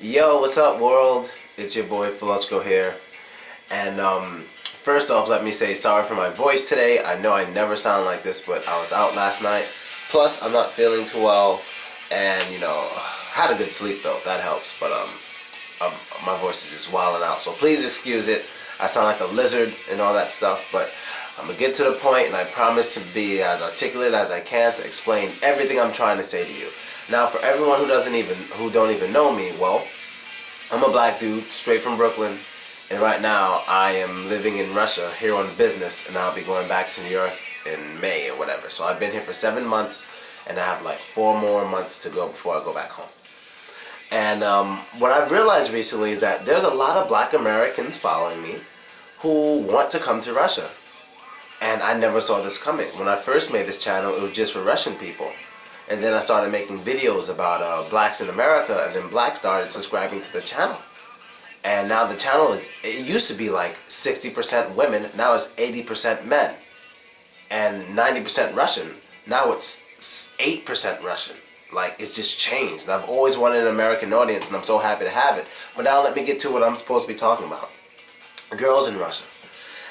Yo, what's up, world? It's your boy Philko here. And first off, let me say sorry for my voice today. I know I never sound like this, but I was out last night. Plus, I'm not feeling too well, and had a good sleep though. That helps. But my voice is just wilding out. So please excuse it. I sound like a lizard and all that stuff, but I'm gonna get to the point, and I promise to be as articulate as I can to explain everything I'm trying to say to you. Now, for everyone who don't even know me, well, I'm a black dude straight from Brooklyn, and right now I am living in Russia here on business, and I'll be going back to New York in May or whatever. So I've been here for 7 months, and I have like 4 more months to go before I go back home. And what I've realized recently is that there's a lot of black Americans following me who want to come to Russia. And I never saw this coming. When I first made this channel, it was just for Russian people. And then I started making videos about blacks in America, and then blacks started subscribing to the channel. And now the channel it used to be like 60% women, now it's 80% men. And 90% Russian, now it's 8% Russian. Like, it's just changed. And I've always wanted an American audience, and I'm so happy to have it. But now let me get to what I'm supposed to be talking about. Girls in Russia.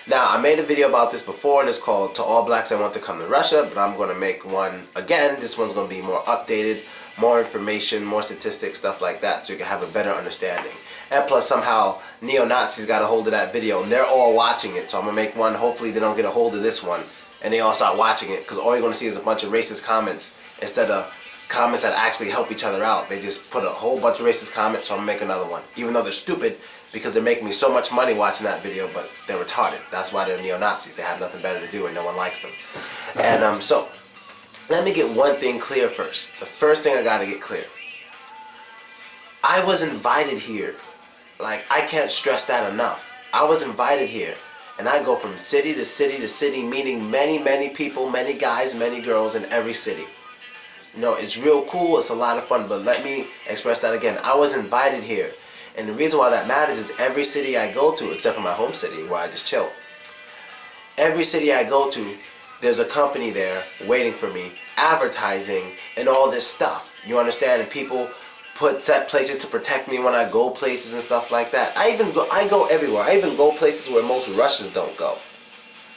Now, I made a video about this before, and it's called To All Blacks That Want to Come to Russia, but I'm going to make one again. This one's going to be more updated, more information, more statistics, stuff like that, so you can have a better understanding. And plus, somehow, neo-Nazis got a hold of that video, and they're all watching it, so I'm going to make one. Hopefully, they don't get a hold of this one, and they all start watching it, because all you're going to see is a bunch of racist comments instead of comments that actually help each other out. They just put a whole bunch of racist comments, so I'm going to make another one. Even though they're stupid, because they're making me so much money watching that video, but they're retarded. That's why they're neo-Nazis. They have nothing better to do and no one likes them. And so, let me get one thing clear first. The first thing I gotta get clear. I was invited here. Like, I can't stress that enough. I was invited here. And I go from city to city to city, meeting many, many people, many guys, many girls in every city. It's real cool, it's a lot of fun, but let me express that again. I was invited here. And the reason why that matters is every city I go to, except for my home city where I just chill, every city I go to, there's a company there waiting for me, advertising and all this stuff. You understand? And people put set places to protect me when I go places and stuff like that. I go everywhere. I even go places where most Russians don't go.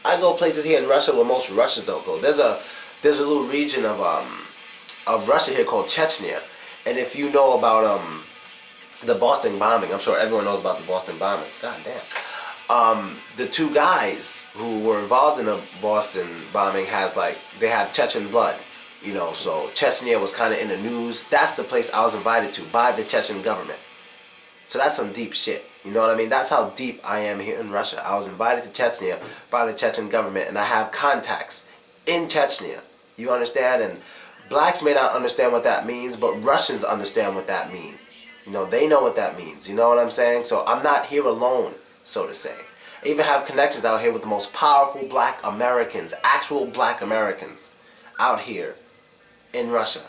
I go places here in Russia where most Russians don't go. There's a little region of Russia here called Chechnya. And if you know about the Boston bombing, I'm sure everyone knows about the Boston bombing. God damn. The 2 guys who were involved in the Boston bombing they had Chechen blood. So Chechnya was kind of in the news. That's the place I was invited to by the Chechen government. So that's some deep shit. You know what I mean? That's how deep I am here in Russia. I was invited to Chechnya by the Chechen government, and I have contacts in Chechnya. You understand? And blacks may not understand what that means, but Russians understand what that means. They know what that means. You know what I'm saying? So I'm not here alone, so to say. I even have connections out here with the most powerful black Americans, actual black Americans, out here in Russia.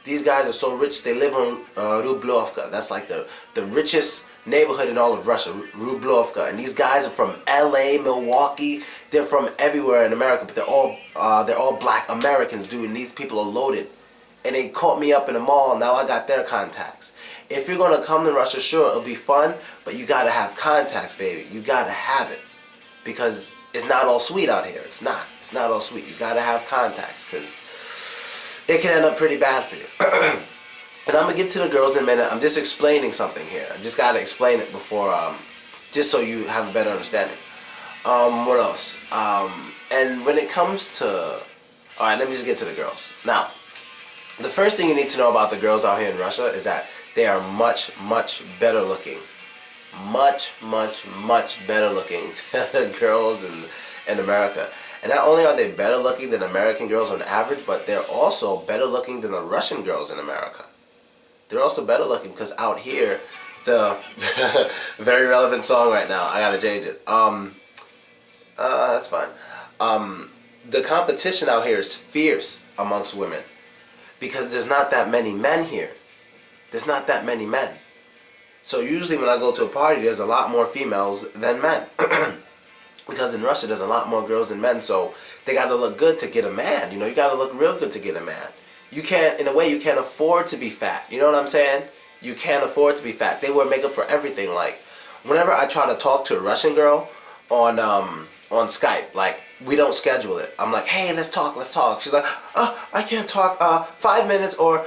These guys are so rich, they live in Rublovka. That's like the richest neighborhood in all of Russia, Rublovka. And these guys are from LA, Milwaukee. They're from everywhere in America, but they're all black Americans, dude. And these people are loaded. And they caught me up in the mall. Now I got their contacts. If you're going to come to Russia, sure, it'll be fun, but you got to have contacts, baby. You got to have it. Because it's not all sweet out here. It's not. It's not all sweet. You got to have contacts, because it can end up pretty bad for you. And I'm going to get to the girls in a minute. I'm just explaining something here. I just got to explain it before, just so you have a better understanding. What else? And when it comes to... Alright, let me just get to the girls. Now, the first thing you need to know about the girls out here in Russia is that they are much, much better looking. Much, much, much better looking than girls in America. And not only are they better looking than American girls on average, but they're also better looking than the Russian girls in America. They're also better looking because out here, the very relevant song right now, I gotta change it. That's fine. The competition out here is fierce amongst women. Because there's not that many men here. There's not that many men. So usually when I go to a party, there's a lot more females than men. Because in Russia, there's a lot more girls than men, so they gotta look good to get a man. You gotta look real good to get a man. You can't, in a way, you can't afford to be fat. You know what I'm saying? You can't afford to be fat. They wear makeup for everything. Like, whenever I try to talk to a Russian girl on Skype, like, we don't schedule it. I'm like, hey, let's talk. She's like, I can't talk. 5 minutes, or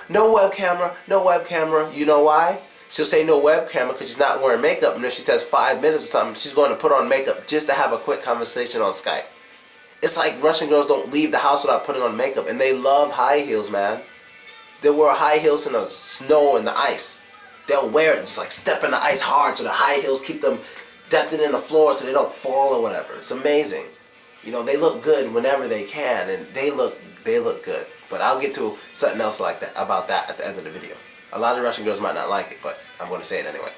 no web camera, no web camera. You know why? She'll say no web camera because she's not wearing makeup, and if she says 5 minutes or something, she's going to put on makeup just to have a quick conversation on Skype. It's like Russian girls don't leave the house without putting on makeup, and they love high heels, man. They wear high heels in the snow and the ice. They'll wear it, just like step in the ice hard, so the high heels keep them dented in the floor so they don't fall or whatever. It's amazing. You know, they look good whenever they can, and they look good. But I'll get to something else like that about that at the end of the video. A lot of Russian girls might not like it, but I'm going to say it anyway.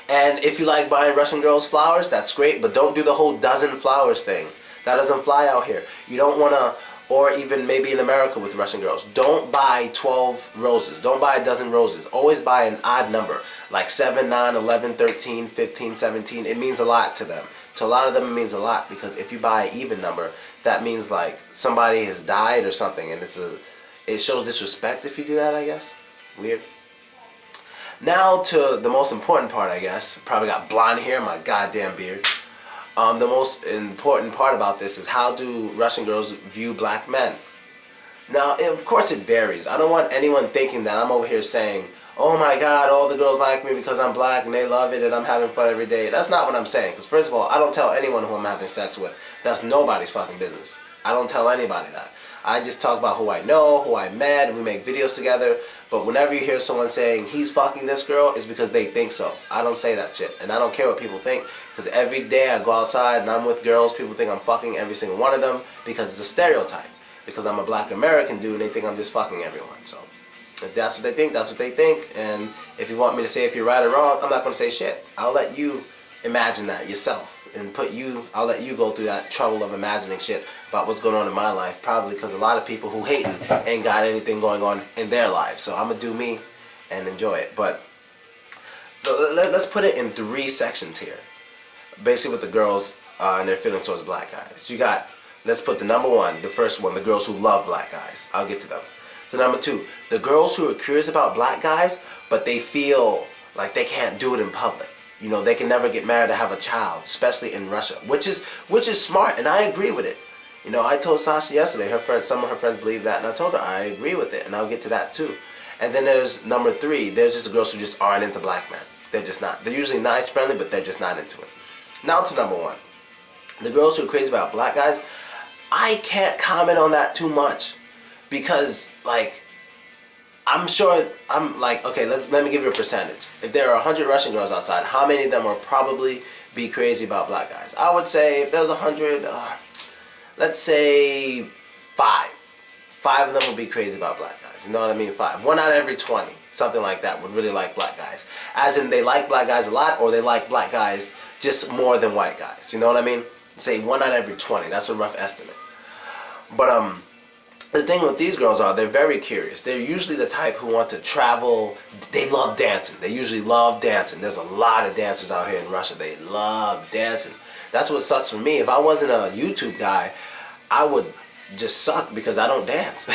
And if you like buying Russian girls flowers, that's great, but don't do the whole dozen flowers thing. That doesn't fly out here. You don't want to, or even maybe in America with Russian girls, don't buy 12 roses. Don't buy a dozen roses. Always buy an odd number, like 7, 9, 11, 13, 15, 17. It means a lot to them. To a lot of them, it means a lot, because if you buy an even number, that means like somebody has died or something, and it shows disrespect if you do that, I guess. Weird. Now to the most important part, I guess. Probably got blonde hair, my goddamn beard. The most important part about this is, how do Russian girls view black men? Now, of course it varies. I don't want anyone thinking that I'm over here saying, oh my god, all the girls like me because I'm black and they love it and I'm having fun every day. That's not what I'm saying. Because first of all, I don't tell anyone who I'm having sex with. That's nobody's fucking business. I don't tell anybody that. I just talk about who I know, who I met, and we make videos together. But whenever you hear someone saying he's fucking this girl, it's because they think so. I don't say that shit. And I don't care what people think, because every day I go outside and I'm with girls, people think I'm fucking every single one of them, because it's a stereotype. Because I'm a black American dude, they think I'm just fucking everyone. So if that's what they think, that's what they think. And if you want me to say if you're right or wrong, I'm not going to say shit. I'll let you imagine that yourself. And I'll let you go through that trouble of imagining shit about what's going on in my life. Probably because a lot of people who hating ain't got anything going on in their lives. So I'm going to do me and enjoy it. But so let's put it in 3 sections here. Basically with the girls and their feelings towards black guys. You got, let's put the number 1, the first one, the girls who love black guys. I'll get to them. The number 2, the girls who are curious about black guys, but they feel like they can't do it in public. You know, they can never get married to have a child, especially in Russia, which is smart, and I agree with it. You know, I told Sasha yesterday, some of her friends believe that, and I told her I agree with it, and I'll get to that too. And then there's number 3, there's just the girls who just aren't into black men. They're just not. They're usually nice, friendly, but they're just not into it. Now to number 1, the girls who are crazy about black guys. I can't comment on that too much, because like, I'm sure, I'm like, okay, let me give you a percentage. If there are 100 Russian girls outside, how many of them will probably be crazy about black guys? I would say if there's 100, let's say 5. 5 of them will be crazy about black guys. You know what I mean? 5. 1 out of every 20, something like that, would really like black guys. As in, they like black guys a lot, or they like black guys just more than white guys. You know what I mean? Say 1 out of every 20. That's a rough estimate. But the thing with these girls are, they're very curious. They're usually the type who want to travel. They love dancing. They usually love dancing. There's a lot of dancers out here in Russia. They love dancing. That's what sucks for me. If I wasn't a YouTube guy, I would just suck because I don't dance.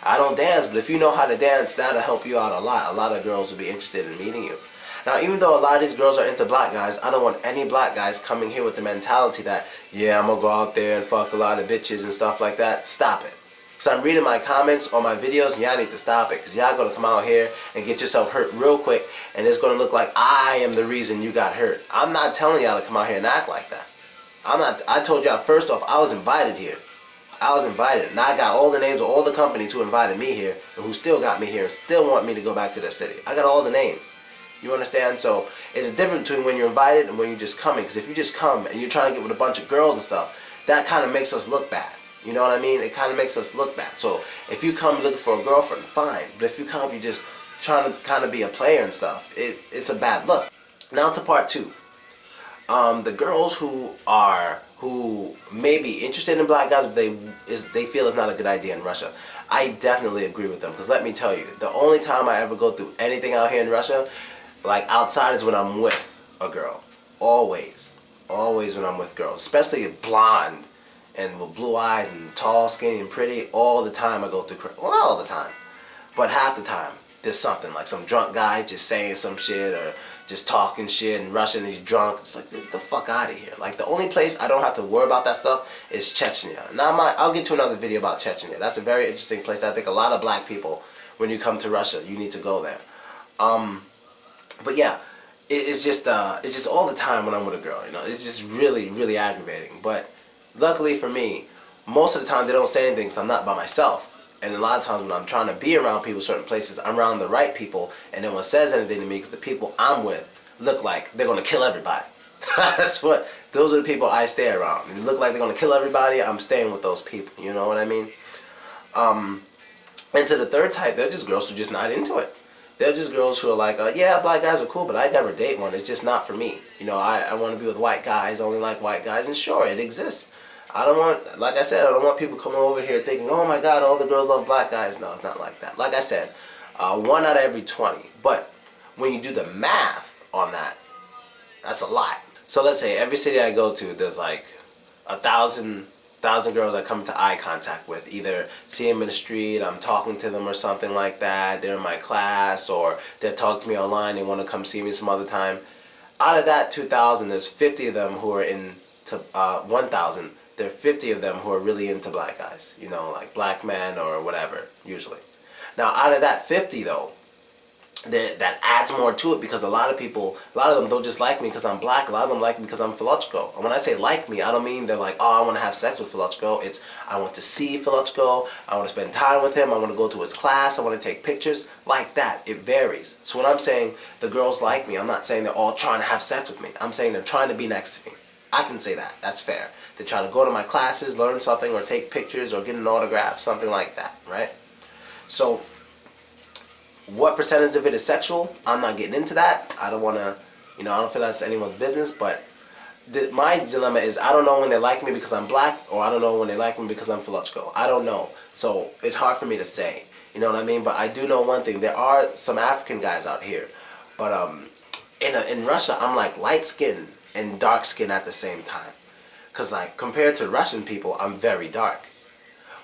I don't dance, but if you know how to dance, that'll help you out a lot. A lot of girls will be interested in meeting you. Now, even though a lot of these girls are into black guys, I don't want any black guys coming here with the mentality that, yeah, I'm going to go out there and fuck a lot of bitches and stuff like that. Stop it. So I'm reading my comments on my videos, and y'all need to stop it, because y'all going to come out here and get yourself hurt real quick, and it's going to look like I am the reason you got hurt. I'm not telling y'all to come out here and act like that. I told y'all, first off, I was invited here. I was invited, and I got all the names of all the companies who invited me here, and who still got me here, and still want me to go back to their city. I got all the names. You understand? So it's a difference between when you're invited and when you're just coming, because if you just come and you're trying to get with a bunch of girls and stuff, that kind of makes us look bad. You know what I mean? It kind of makes us look bad. So if you come looking for a girlfriend, fine. But if you come, you're just trying to kind of be a player and stuff, it's a bad look. Now to part 2. The girls who may be interested in black guys, but they feel it's not a good idea in Russia. I definitely agree with them, because let me tell you, the only time I ever go through anything out here in Russia, like outside, is when I'm with a girl. Always. Always when I'm with girls. Especially blonde and with blue eyes and tall, skinny, and pretty. All the time I go through, well, not all the time, but half the time. there's something, like some drunk guy just saying some shit or just talking shit in Russian, he's drunk. It's like, get the fuck out of here. Like, the only place I don't have to worry about that stuff is Chechnya. Now, I'll get to another video about Chechnya. That's a very interesting place. I think a lot of black people, when you come to Russia, you need to go there. But yeah, it's just all the time when I'm with a girl, you know. It's just really, really aggravating. But luckily for me, most of the time they don't say anything, so I'm not by myself. And a lot of times when I'm trying to be around people, certain places, I'm around the right people, and no one says anything to me because the people I'm with look like they're going to kill everybody. Those are the people I stay around. They look like they're going to kill everybody, I'm staying with those people, you know what I mean? And to the third type, they're just girls who are just not into it. They're just girls who are like, yeah, black guys are cool, but I'd never date one. It's just not for me. You know, I want to be with white guys, I only like white guys, and sure, it exists. I don't want, like I said, I don't want people coming over here thinking, oh my God, all the girls love black guys. No, it's not like that. Like I said, 1 out of every 20. But when you do the math on that, that's a lot. So let's say every city I go to, there's like 1,000 girls I come into eye contact with. Either see them in the street, I'm talking to them or something like that. They're in my class, or they're talking to me online, they want to come see me some other time. Out of that 2,000, there's 50 of them who are into 1,000. There are 50 of them who are really into black guys, you know, like black men or whatever, usually. Now, out of that 50, though, that adds more to it, because a lot of them don't just like me because I'm black. A lot of them like me because I'm Philko. And when I say like me, I don't mean they're like, oh, I want to have sex with Philko. It's, I want to see Philko. I want to spend time with him. I want to go to his class. I want to take pictures. Like that. It varies. So when I'm saying the girls like me, I'm not saying they're all trying to have sex with me. I'm saying they're trying to be next to me. I can say that. That's fair. They try to go to my classes, learn something, or take pictures, or get an autograph, something like that, right? So, what percentage of it is sexual? I'm not getting into that. I don't want to, you know, I don't feel that's anyone's business, but my dilemma is I don't know when they like me because I'm black, or I don't know when they like me because I'm Philko. I don't know. So, it's hard for me to say. You know what I mean? But I do know one thing. There are some African guys out here. But in Russia, I'm like light skin and dark skin at the same time. Because, like, compared to Russian people, I'm very dark.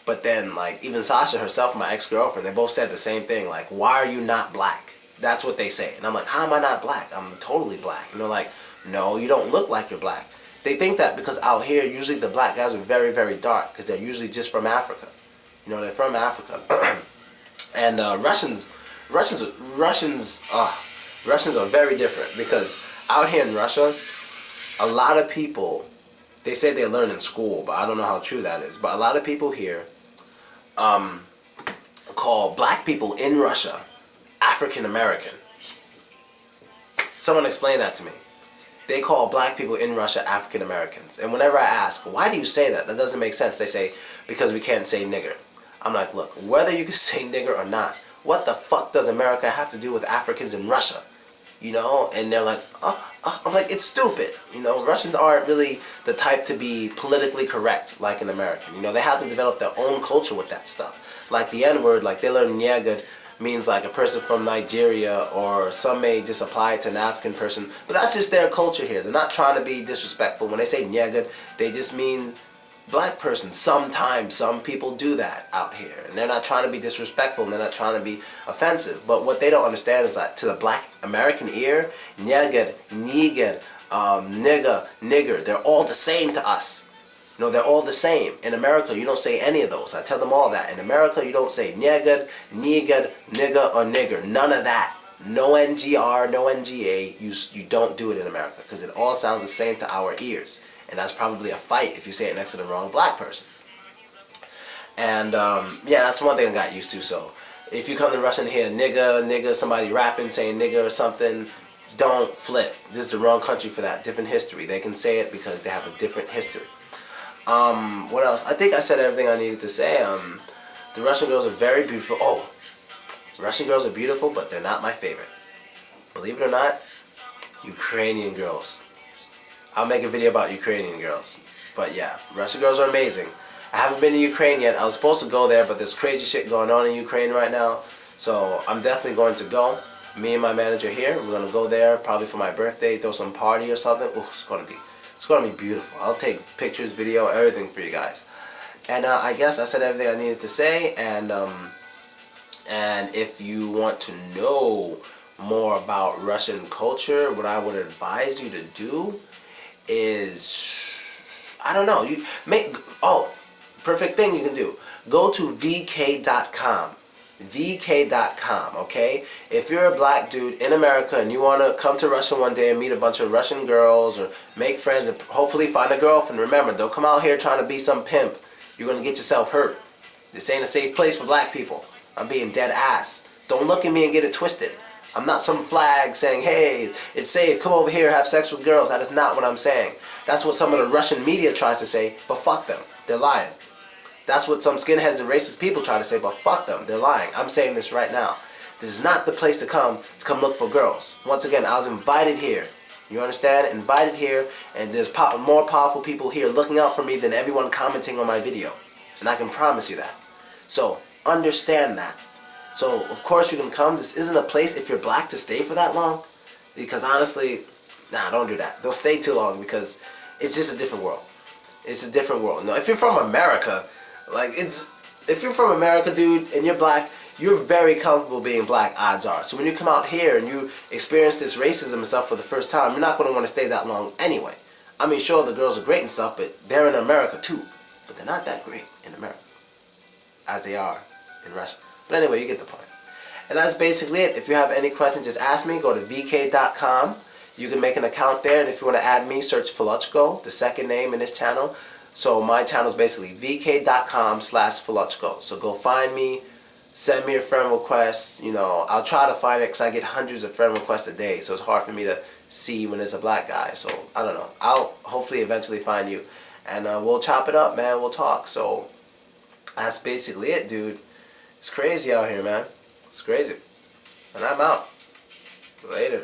But then, like, even Sasha herself, my ex-girlfriend, they both said the same thing. Like, why are you not black? That's what they say. And I'm like, how am I not black? I'm totally black. And they're like, no, you don't look like you're black. They think that because out here, usually the black guys are very, very dark. Because they're usually just from Africa. You know, they're from Africa. And Russians are very different. Because out here in Russia, a lot of people, they say they learn in school, but I don't know how true that is. But a lot of people here call black people in Russia African American. Someone explain that to me. They call black people in Russia African Americans. And whenever I ask, why do you say that? That doesn't make sense. They say, because we can't say nigger. I'm like, look, whether you can say nigger or not, what the fuck does America have to do with Africans in Russia? You know, and they're like, I'm like, it's stupid. You know, Russians aren't really the type to be politically correct like an American. You know, they have to develop their own culture with that stuff. Like the N-word, like they learn nyagad means like a person from Nigeria, or some may just apply it to an African person. But that's just their culture here. They're not trying to be disrespectful. When they say nyagad, they just mean black person. Sometimes some people do that out here, and they're not trying to be disrespectful, and they're not trying to be offensive. But what they don't understand is that to the black American ear, nyagad, nigger, nigger, they're all the same to us. You know, they're all the same. In America, you don't say any of those. I tell them all that. In America, you don't say nyagad, nigger, nigger, or nigger. None of that. No NGR, no NGA. You don't do it in America, because it all sounds the same to our ears. And that's probably a fight if you say it next to the wrong black person. And yeah, that's one thing I got used to. So if you come to Russia and hear nigga, somebody rapping saying nigga or something, don't flip. This is the wrong country for that. Different history. They can say it because they have a different history. What else? I think I said everything I needed to say. The Russian girls are very beautiful. Oh, Russian girls are beautiful, but they're not my favorite. Believe it or not, Ukrainian girls. I'll make a video about Ukrainian girls. But yeah, Russian girls are amazing. I haven't been to Ukraine yet. I was supposed to go there, but there's crazy shit going on in Ukraine right now. So I'm definitely going to go. Me and my manager here, we're going to go there probably for my birthday, throw some party or something. Ooh, it's going to be beautiful. I'll take pictures, video, everything for you guys. And I guess I said everything I needed to say. And And if you want to know more about Russian culture, what I would advise you to do is, I don't know, you make, oh, perfect thing you can do. Go to vk.com. vk.com, okay? If you're a black dude in America and you want to come to Russia one day and meet a bunch of Russian girls or make friends and hopefully find a girlfriend, remember, don't come out here trying to be some pimp. You're going to get yourself hurt. This ain't a safe place for black people. I'm being dead ass. Don't look at me and get it twisted. I'm not some flag saying, hey, it's safe, come over here, have sex with girls. That is not what I'm saying. That's what some of the Russian media tries to say, but fuck them. They're lying. That's what some skinheads and racist people try to say, but fuck them. They're lying. I'm saying this right now. This is not the place to come look for girls. Once again, I was invited here. You understand? Invited here, and there's more powerful people here looking out for me than everyone commenting on my video. And I can promise you that. So, understand that. So, of course you can come. This isn't a place, if you're black, to stay for that long. Because honestly, nah, don't do that. Don't stay too long because it's just a different world. It's a different world. No, if you're from America, if you're from America, dude, and you're black, you're very comfortable being black, odds are. So when you come out here and you experience this racism and stuff for the first time, you're not going to want to stay that long anyway. I mean, sure, the girls are great and stuff, but they're in America too. But they're not that great in America as they are in Russia. But anyway, you get the point. And that's basically it. If you have any questions, just ask me. Go to vk.com. You can make an account there, and if you want to add me, search Philko, the second name in this channel. So my channel is basically vk.com/Philko. So go find me, send me a friend request. You know, I'll try to find it because I get hundreds of friend requests a day. So it's hard for me to see when there's a black guy. So I don't know. I'll hopefully eventually find you, and we'll chop it up, man. We'll talk. So that's basically it, dude. It's crazy out here, man. It's crazy. And I'm out. Later.